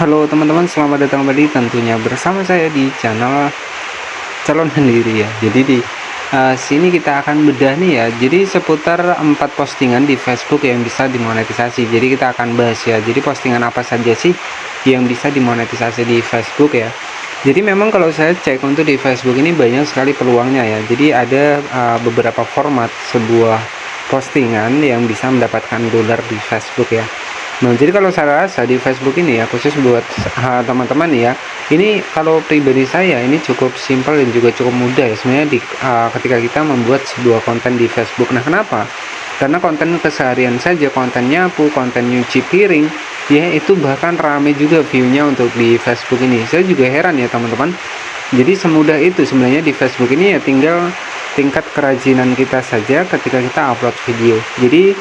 Halo teman-teman, selamat datang kembali tentunya bersama saya di channel Calon Sendiri ya. Jadi di sini kita akan bedah nih ya. Jadi seputar 4 postingan di Facebook yang bisa dimonetisasi. Jadi kita akan bahas ya. Jadi postingan apa saja sih yang bisa dimonetisasi di Facebook ya. Jadi memang kalau saya cek untuk di Facebook ini banyak sekali peluangnya ya. Jadi ada beberapa format sebuah postingan yang bisa mendapatkan dolar di Facebook ya. Nah, jadi kalau saya rasa di Facebook ini ya, khusus buat teman-teman ya, ini kalau pribadi saya ini cukup simpel dan juga cukup mudah ya sebenarnya ketika kita membuat sebuah konten di Facebook. Nah, kenapa? Karena konten keseharian saja, konten nyapu, konten nyuci piring, ya itu bahkan rame juga view-nya untuk di Facebook ini. Saya juga heran ya teman-teman. Jadi semudah itu sebenarnya di Facebook ini ya, tinggal tingkat kerajinan kita saja ketika kita upload video. Jadi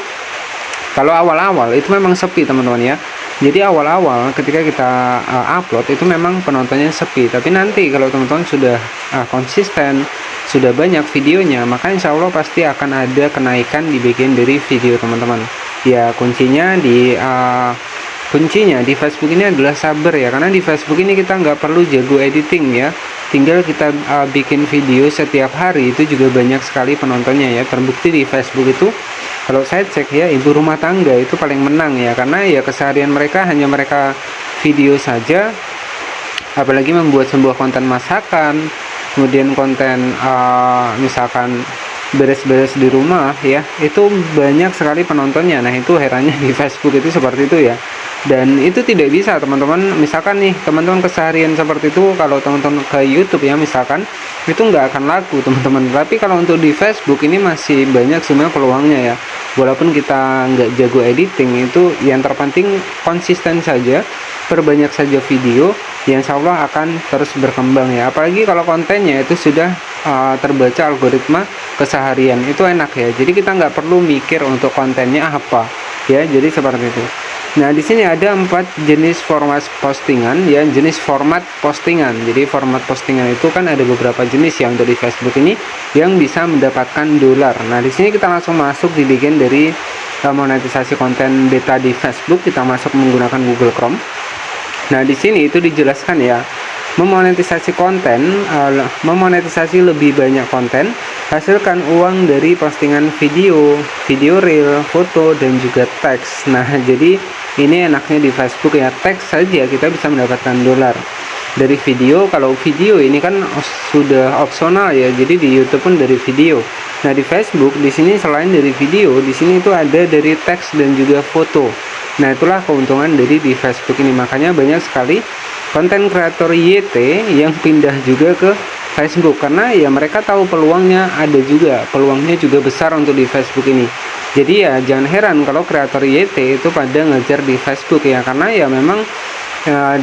kalau awal-awal itu memang sepi teman-teman ya. Jadi awal-awal ketika kita upload itu memang penontonnya sepi. Tapi nanti kalau teman-teman sudah konsisten, sudah banyak videonya, maka insya Allah pasti akan ada kenaikan di bagian dari video teman-teman. Ya kuncinya di Facebook ini adalah sabar ya. Karena di Facebook ini kita nggak perlu jago editing ya. Tinggal kita bikin video setiap hari itu juga banyak sekali penontonnya ya. Terbukti di Facebook itu kalau saya cek ya, ibu rumah tangga itu paling menang ya, karena ya keseharian mereka hanya mereka video saja, apalagi membuat sebuah konten masakan, kemudian konten misalkan beres-beres di rumah ya, itu banyak sekali penontonnya. Nah itu herannya di Facebook itu seperti itu ya. Dan itu tidak bisa teman-teman, misalkan nih teman-teman keseharian seperti itu, kalau teman-teman ke YouTube ya misalkan, itu nggak akan laku teman-teman. Tapi kalau untuk di Facebook ini masih banyak sebenarnya peluangnya ya. Walaupun kita nggak jago editing, itu yang terpenting konsisten saja, perbanyak saja video, yang insya Allah akan terus berkembang ya. Apalagi kalau kontennya itu sudah terbaca algoritma keseharian, itu enak ya. Jadi kita nggak perlu mikir untuk kontennya apa ya. Jadi seperti itu. Nah, di sini ada 4 jenis format postingan ya, jenis format postingan. Jadi format postingan itu kan ada beberapa jenis yang dari Facebook ini yang bisa mendapatkan dolar. Nah, di sini kita langsung masuk di bagian dari monetisasi konten beta di Facebook. Kita masuk menggunakan Google Chrome. Nah, di sini itu dijelaskan ya, memonetisasi konten, memonetisasi lebih banyak konten, hasilkan uang dari postingan video, video reel, foto, dan juga teks. Nah, jadi ini enaknya di Facebook ya, teks saja kita bisa mendapatkan dolar. Dari video, kalau video ini kan sudah opsional ya, jadi di YouTube pun dari video. Nah, di Facebook di sini selain dari video, di sini itu ada dari teks dan juga foto. Nah, itulah keuntungan dari di Facebook ini. Makanya banyak sekali konten kreator YT yang pindah juga ke Facebook, karena ya mereka tahu peluangnya ada juga, peluangnya juga besar untuk di Facebook ini. Jadi ya jangan heran kalau kreator YT itu pada ngejar di Facebook ya, karena ya memang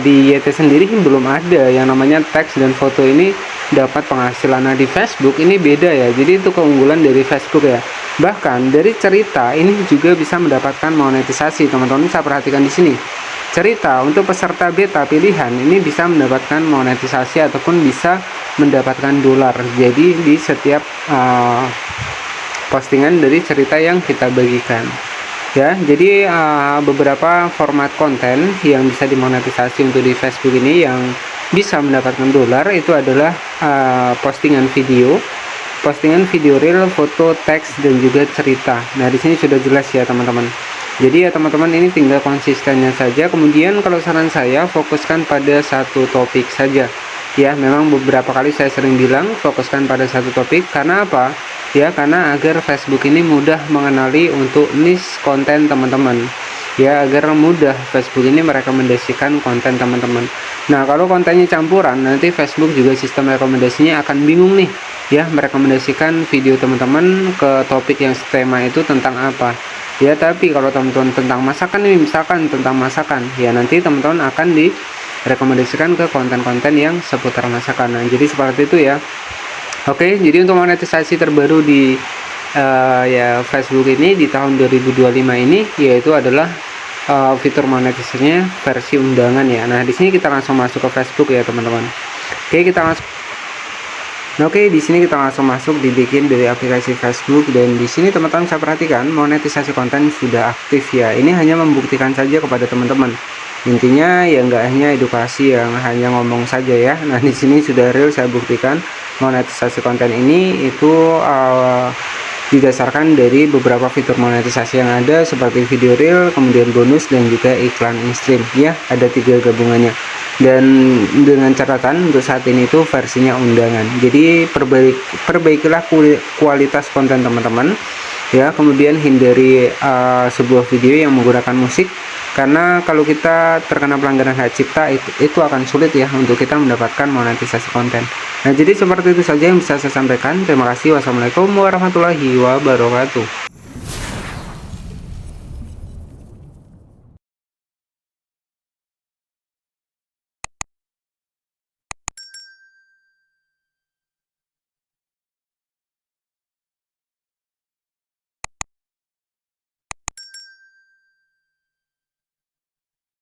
di YT sendiri belum ada yang namanya teks dan foto ini dapat penghasilan. Nah, di Facebook ini beda ya. Jadi itu keunggulan dari Facebook ya. Bahkan dari cerita ini juga bisa mendapatkan monetisasi. Teman-teman bisa perhatikan di sini. Cerita untuk peserta beta pilihan ini bisa mendapatkan monetisasi ataupun bisa mendapatkan dolar. Jadi di setiap postingan dari cerita yang kita bagikan ya. Jadi beberapa format konten yang bisa dimonetisasi untuk di Facebook ini yang bisa mendapatkan dolar itu adalah postingan video reel, foto, teks, dan juga cerita. Nah, di sini sudah jelas ya teman-teman. Jadi ya teman-teman, ini tinggal konsistennya saja. Kemudian kalau saran saya, fokuskan pada satu topik saja ya. Memang beberapa kali saya sering bilang fokuskan pada satu topik. Karena apa ya? Karena agar Facebook ini mudah mengenali untuk niche konten teman-teman ya, agar mudah Facebook ini merekomendasikan konten teman-teman. Nah, kalau kontennya campuran, nanti Facebook juga sistem rekomendasinya akan bingung nih ya, merekomendasikan video teman-teman ke topik yang tema itu tentang apa ya. Tapi kalau teman-teman tentang masakan ini, misalkan tentang masakan ya, nanti teman-teman akan direkomendasikan ke konten-konten yang seputar masakan. Nah, jadi seperti itu ya. Oke, jadi untuk monetisasi terbaru di ya Facebook ini di tahun 2025 ini yaitu adalah fitur monetisasinya versi undangan ya. Nah, di sini kita langsung masuk ke Facebook ya teman-teman. Oke, kita langsung. Nah, oke, di sini kita langsung masuk di bagian dari aplikasi Facebook, dan di sini teman-teman bisa perhatikan monetisasi konten sudah aktif ya. Ini hanya membuktikan saja kepada teman-teman Intinya ya nggak hanya edukasi yang hanya ngomong saja ya. Nah, di sini sudah real saya buktikan monetisasi konten ini itu didasarkan dari beberapa fitur monetisasi yang ada seperti video reel, kemudian bonus, dan juga iklan in-stream ya, ada 3 gabungannya. Dan dengan catatan untuk saat ini itu versinya undangan, jadi perbaikilah kualitas konten teman-teman ya, kemudian hindari sebuah video yang menggunakan musik, karena kalau kita terkena pelanggaran hak cipta itu akan sulit ya untuk kita mendapatkan monetisasi konten. Nah, jadi seperti itu saja yang bisa saya sampaikan. Terima kasih. Wassalamualaikum warahmatullahi wabarakatuh.